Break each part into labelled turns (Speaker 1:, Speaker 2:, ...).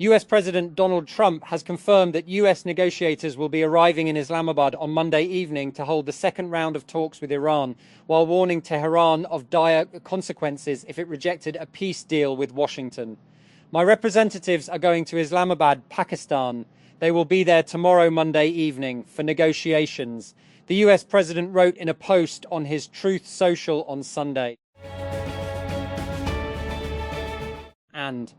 Speaker 1: US President Donald Trump has confirmed that US negotiators will be arriving in Islamabad on Monday evening to hold the second round of talks with Iran, while warning Tehran of dire consequences if it rejected a peace deal with Washington. My representatives are going to Islamabad, Pakistan. They will be there tomorrow, Monday evening, for negotiations, the US President wrote in a post on his Truth Social on Sunday. And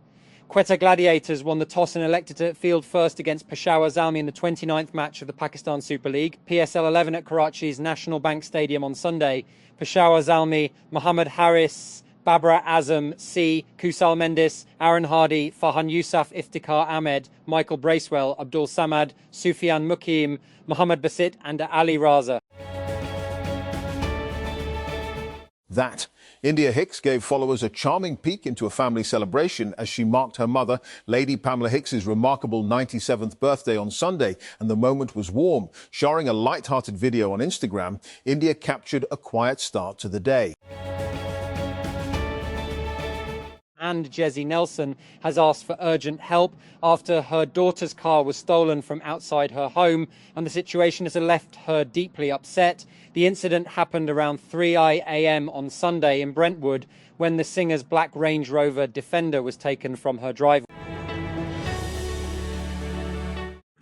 Speaker 1: Quetta Gladiators won the toss and elected to field first against Peshawar Zalmi in the 29th match of the Pakistan Super League. PSL 11 at Karachi's National Bank Stadium on Sunday. Peshawar Zalmi, Muhammad Haris, Babra Azam, C, Kusal Mendis, Aaron Hardy, Farhan Yousaf, Iftikhar Ahmed, Michael Bracewell, Abdul Samad, Sufyan Mukim, Muhammad Basit and Ali Raza.
Speaker 2: That. India Hicks gave followers a charming peek into a family celebration as she marked her mother, Lady Pamela Hicks's remarkable 97th birthday on Sunday, and the moment was warm. Sharing a light-hearted video on Instagram, India captured a quiet start to the day.
Speaker 1: And Jesse Nelson has asked for urgent help after her daughter's car was stolen from outside her home, and the situation has left her deeply upset. The incident happened around 3 a.m. on Sunday in Brentwood when the singer's black Range Rover Defender was taken from her driveway.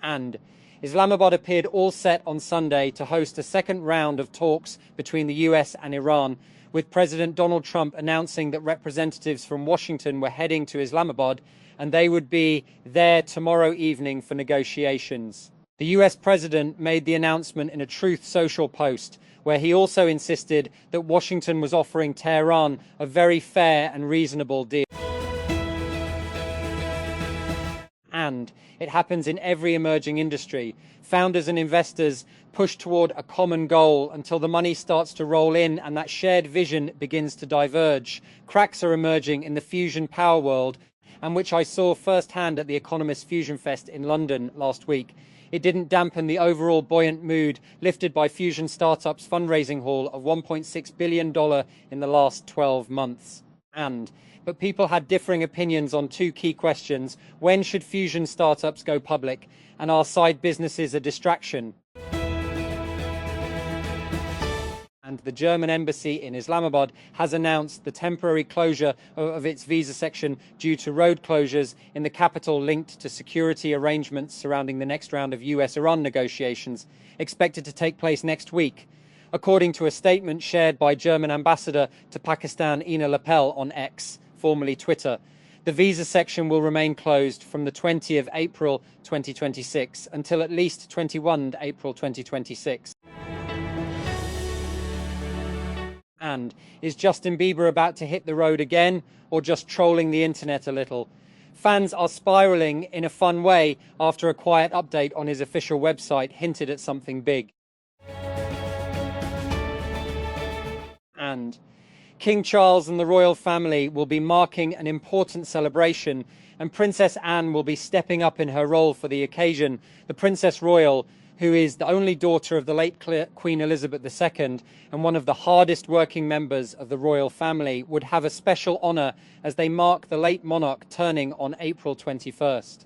Speaker 1: And Islamabad appeared all set on Sunday to host a second round of talks between the US and Iran, with President Donald Trump announcing that representatives from Washington were heading to Islamabad and they would be there tomorrow evening for negotiations. The US president made the announcement in a Truth Social post, where he also insisted that Washington was offering Tehran a very fair and reasonable deal. And it happens in every emerging industry. Founders and investors push toward a common goal until the money starts to roll in and that shared vision begins to diverge. Cracks are emerging in the fusion power world, and which I saw firsthand at the Economist Fusion Fest in London last week. It didn't dampen the overall buoyant mood lifted by Fusion Startups' fundraising haul of $1.6 billion in the last 12 months. But people had differing opinions on two key questions. When should Fusion Startups go public? And are side businesses a distraction? And the German embassy in Islamabad has announced the temporary closure of its visa section due to road closures in the capital linked to security arrangements surrounding the next round of US-Iran negotiations, expected to take place next week. According to a statement shared by German ambassador to Pakistan Ina Lapel on X, formerly Twitter, the visa section will remain closed from the 20th of April 2026 until at least 21 April 2026. And is Justin Bieber about to hit the road again, or just trolling the internet a little? Fans are spiraling in a fun way after a quiet update on his official website hinted at something big. And King Charles and the royal family will be marking an important celebration, and Princess Anne will be stepping up in her role for the occasion. The Princess Royal, who is the only daughter of the late Queen Elizabeth II and one of the hardest working members of the royal family, would have a special honour as they mark the late monarch turning on April 21st.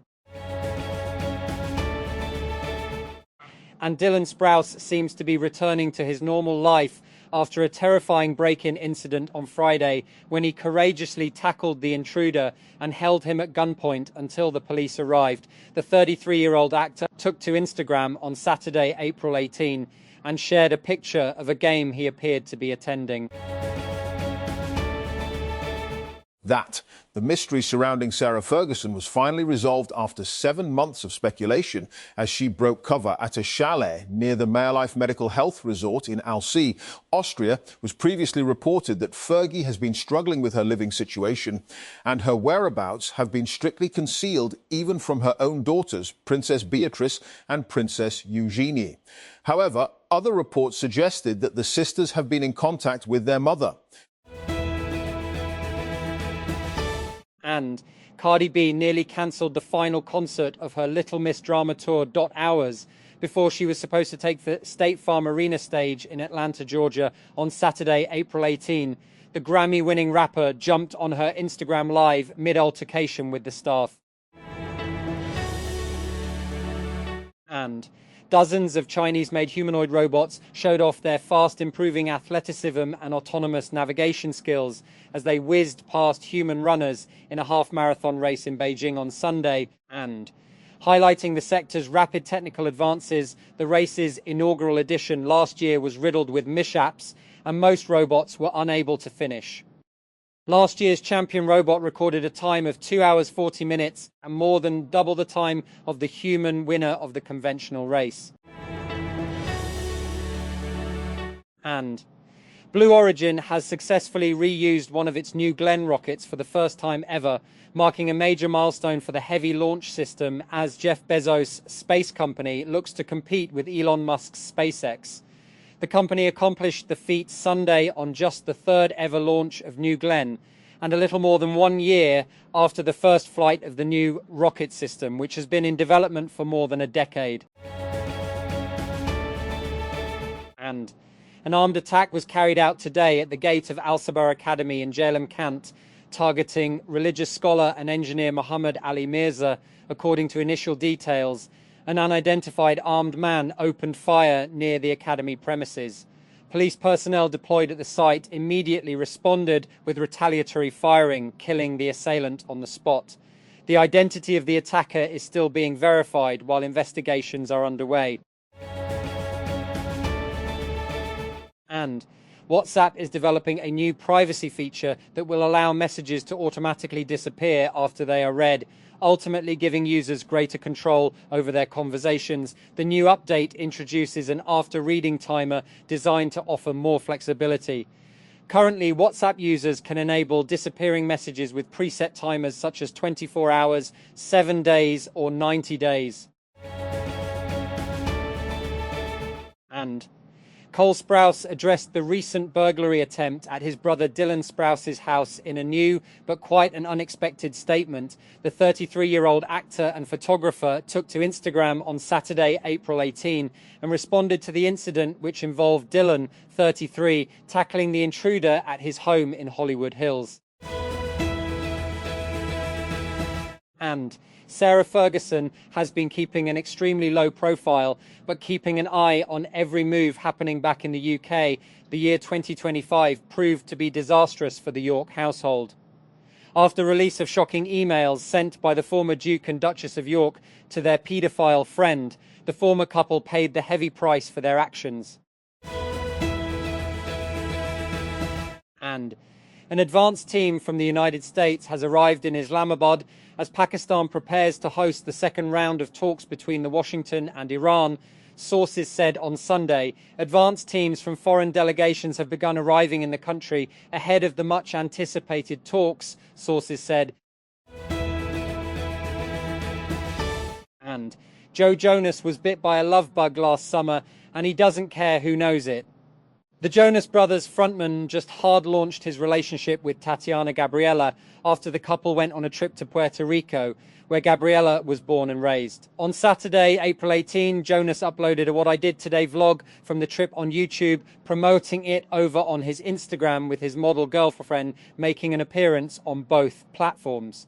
Speaker 1: And Dylan Sprouse seems to be returning to his normal life after a terrifying break-in incident on Friday when he courageously tackled the intruder and held him at gunpoint until the police arrived. The 33-year-old actor took to Instagram on Saturday, April 18, and shared a picture of a game he appeared to be attending.
Speaker 2: That. The mystery surrounding Sarah Ferguson was finally resolved after 7 months of speculation as she broke cover at a chalet near the Meierlife Medical Health Resort in Alzey, Austria. It was previously reported that Fergie has been struggling with her living situation, and her whereabouts have been strictly concealed even from her own daughters, Princess Beatrice and Princess Eugenie. However, other reports suggested that the sisters have been in contact with their mother.
Speaker 1: And Cardi B nearly cancelled the final concert of her Little Miss Drama Tour .Hours before she was supposed to take the State Farm Arena stage in Atlanta, Georgia on Saturday, April 18. The Grammy-winning rapper jumped on her Instagram Live mid-altercation with the staff. And dozens of Chinese-made humanoid robots showed off their fast-improving athleticism and autonomous navigation skills as they whizzed past human runners in a half-marathon race in Beijing on Sunday. And highlighting the sector's rapid technical advances, the race's inaugural edition last year was riddled with mishaps, and most robots were unable to finish. Last year's champion robot recorded a time of 2 hours 40 minutes and more than double the time of the human winner of the conventional race. And Blue Origin has successfully reused one of its New Glenn rockets for the first time ever, marking a major milestone for the heavy launch system as Jeff Bezos' space company looks to compete with Elon Musk's SpaceX. The company accomplished the feat Sunday on just the third ever launch of New Glenn, and a little more than 1 year after the first flight of the new rocket system, which has been in development for more than a decade. And an armed attack was carried out today at the gate of Al Sabah Academy in Jhelum, Kant, targeting religious scholar and engineer Muhammad Ali Mirza. According to initial details, an unidentified armed man opened fire near the academy premises. Police personnel deployed at the site immediately responded with retaliatory firing, killing the assailant on the spot. The identity of the attacker is still being verified while investigations are underway. And WhatsApp is developing a new privacy feature that will allow messages to automatically disappear after they are read, ultimately giving users greater control over their conversations. The new update introduces an after-reading timer designed to offer more flexibility. Currently, WhatsApp users can enable disappearing messages with preset timers such as 24 hours, 7 days, or 90 days. And Cole Sprouse addressed the recent burglary attempt at his brother Dylan Sprouse's house in a new but quite an unexpected statement. The 33-year-old actor and photographer took to Instagram on Saturday, April 18, and responded to the incident, which involved Dylan, 33, tackling the intruder at his home in Hollywood Hills. And Sarah Ferguson has been keeping an extremely low profile, but keeping an eye on every move happening back in the UK. The year 2025 proved to be disastrous for the York household. After release of shocking emails sent by the former Duke and Duchess of York to their paedophile friend, the former couple paid the heavy price for their actions. And an advanced team from the United States has arrived in Islamabad as Pakistan prepares to host the second round of talks between Washington and Iran. Sources said on Sunday, advanced teams from foreign delegations have begun arriving in the country ahead of the much anticipated talks, sources said. And Joe Jonas was bit by a love bug last summer, and he doesn't care who knows it. The Jonas Brothers frontman just hard-launched his relationship with Tatiana Gabriella after the couple went on a trip to Puerto Rico, where Gabriella was born and raised. On Saturday, April 18, Jonas uploaded a What I Did Today vlog from the trip on YouTube, promoting it over on his Instagram with his model girlfriend making an appearance on both platforms.